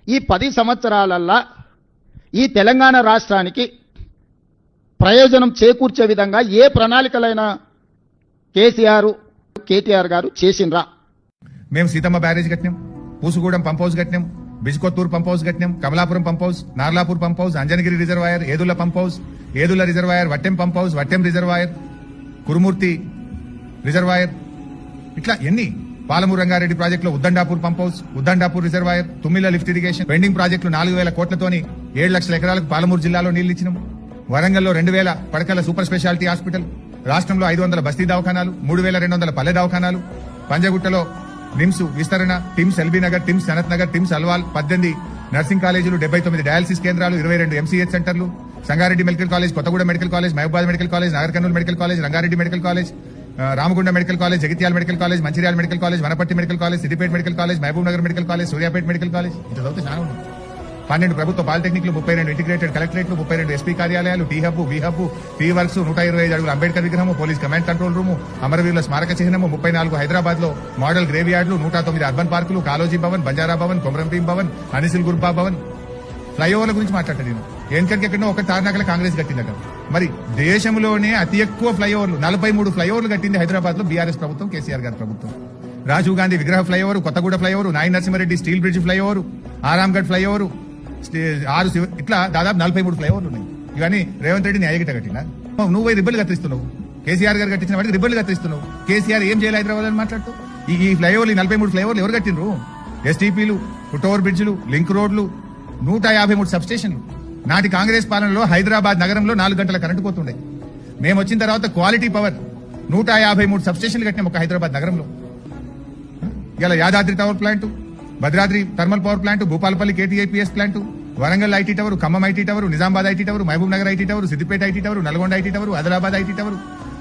ఈ 10 సంవత్సరాలల్లా ఈ తెలంగాణ రాష్ట్రానికి ప్రయోజనం చేకూర్చే విధంగా ఏ ప్రణాళికలైన కేటీఆర్ గారు చేసిండ్రా? మేము సీతమ్మ బ్యారేజ్ కట్టినాం, పూసుగూడెం పంప్ హౌస్ కట్టినాం, బిజ్కొత్తూరు పంప్ హౌస్ కట్టినాం, Kamalapuram pump house, Narlapur pump house, Anjanagiri reservoir, Yedula pump house, Yedula reservoir, Vattem pump house, Vattem reservoir, Kurumurthy reservoir, ఇట్లా ఎన్ని పాలమూరు రంగారెడ్డి ప్రాజెక్టులో Uddandapur pump house, Uddandapur reservoir, Thummila lift irrigation, pending ప్రాజెక్టులు 4,000 కోట్లతోని 7 లక్షల ఎకరాలకు పాలమూరు జిల్లాలో నీళ్లు ఇచ్చినాం. వరంగల్లో 2,000 పడకల సూపర్ స్పెషాలిటీ హాస్పిటల్, రాష్ట్రంలో 500 బస్తీ దవాఖానాలు, 3,200 పల్లె దవాఖానాలు, పంజగుట్టలో నిమ్స్ విస్తరణ, TIMS LB Nagar, TIMS Sanath Nagar, TIMS Alwal, 18 nursing కాలేజీలు, 79 డయాలసిస్ కేంద్రాలు, 22 ఎంసీహెచ్ సెంటర్లు, Sangareddy medical college, Kothagudem medical college, Mahabubabad medical college, Nagarkurnool medical college, Rangareddy medical college, Ramagunda medical college, Jagtial medical college, Mancherial medical college, Wanaparthy medical college, Siddipet medical college, Mahabubnagar medical college, Suryapet medical college, ఇంత చదివితే చాలా ఉంది. 12 ప్రభుత్వ పాలిటెక్నిక్లు, 32 integrated కలెక్టరేట్లు, 32 ఎస్పీ కార్యాలయాలు, టీ హబ్, వి hub, T works, 125 అడుగుల అంబేద్కర్ విగ్రహం, పోలీస్ కమాండ్ కంట్రోల్ రూమ్, అమరవీరుల స్మారక చిహ్నము, 34 హైదరాబాద్ లో మోడల్ గ్రేవ్ యార్డులు, 109 అర్బన్ పార్కులు, కాలోజీ భవన్, బంజారా భవన్, కొమరంభీం భవన్, అనిసిల్ గుర్బా భవన్. ఫ్లైఓవర్ల గురించి మాట్లాడతాను నేను. ఎక్కడికెక్కడో ఒక తార్నాకల కాంగ్రెస్ కట్టిందట. మరి దేశంలోనే అతి ఎక్కువ ఫ్లైఓవర్లు 43 ఫ్లైఓవర్లు కట్టింది హైదరాబాద్ లో బీఆర్ఎస్ ప్రభుత్వం, కేసీఆర్ గారి ప్రభుత్వం. రాజీవ్ గాంధీ విగ్రహ flyover, Kothaguda flyover, Nayini Narasimha Reddy steel bridge flyover, Aramghar flyover, ఇట్లా దాదాపు 43 ఫ్లైఓవర్లు ఉన్నాయి. ఇవన్నీ రేవంత్ రెడ్డి న్యాయగిట కట్టినా? నువ్వు రిబ్బలు కత్తిస్తున్నావు. కేసీఆర్ గారు కట్టించిన వాటికి రిబ్బలు కత్తిస్తున్నావు. కేసీఆర్ ఏం చేయాలి హైదరాబాద్ అని మాట్లాడుతూ? ఈ ఫ్లైఓవర్లు 43 ఫ్లైఓవర్లు ఎవరు కట్టినరు? ఎస్టీపీలు, ఫుట్ఓవర్ బ్రిడ్జ్లు, లింక్ రోడ్లు, 153 సబ్ స్టేషన్లు. నాటి కాంగ్రెస్ పాలనలో హైదరాబాద్ నగరంలో 4 గంటల కరెంటు పోతుండే. మేము వచ్చిన తర్వాత క్వాలిటీ పవర్ 153 సబ్ స్టేషన్లు కట్టినాం ఒక హైదరాబాద్ నగరంలో. ఇలా Yadadri power plant, Bhadradri thermal power plant, Bhupalpally KTIPS plant, Warangal IT tower, Khammam IT tower, Nizamabad IT tower, Mahabubnagar IT tower, Siddipet IT tower, Nalgonda IT tower, Adilabad IT tower,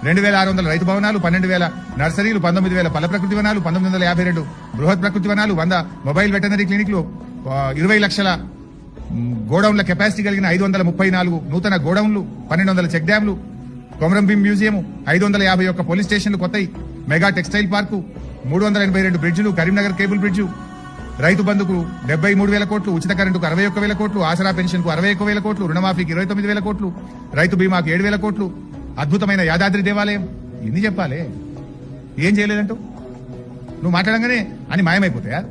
2,600 రైతు భవనాలు, 12,000 నర్సరీలు, 19,000 పల్ల ప్రకృతి వనాలు, 1952 బృహత్ ప్రకృతి వనాలు, 100 మొబైల్ వెటనరీ క్లినిక్లు, 20 లక్షల గోడౌన్ల కెపాసిటీ కలిగిన 534 నూతన గోడౌన్లు, 1200 చెక్ డ్యాంలు, కొమరంభీం మ్యూజియం, 551 పోలీస్ స్టేషన్లు కొత్తయి, మెగా టెక్స్టైల్ పార్కు, 382 బ్రిడ్జిలు, కరీంనగర్ కేబుల్ బ్రిడ్జు, రైతు బంధుకు 73,000 కోట్లు, ఉచిత కరెంటుకు 61,000 కోట్లు, ఆసరా పెన్షన్ కు 61,000 కోట్లు, రుణమాఫీకి 29,000 కోట్లు, రైతు బీమాకు 7,000 కోట్లు, అద్భుతమైన యాదాద్రి దేవాలయం. ఎన్ని చెప్పాలి? ఏం చేయలేదంటూ నువ్వు మాట్లాడంగానే అని మాయమైపోతాయా?